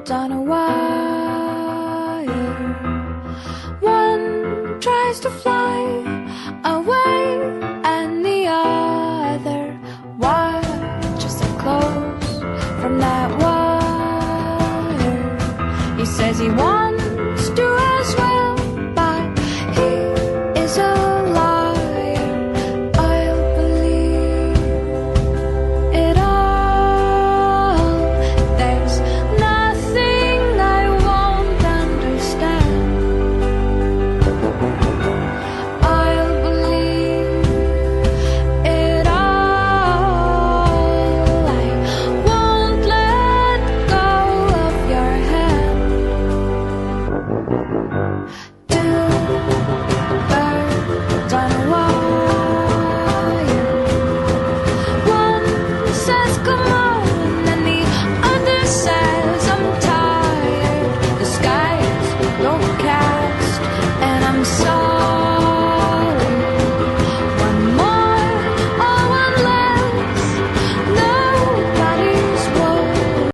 birds on a wire. One tries to fly away, and the other watches them close from that wire. He says he wants to as well, but he is a liar. I'll believe it all. There's nothing I won't understand. I'll believe it all. I won't let go of your hand. Two birds on a wire. One says come on, and the other says I'm tired. The sky is overcast, and I'm sorry.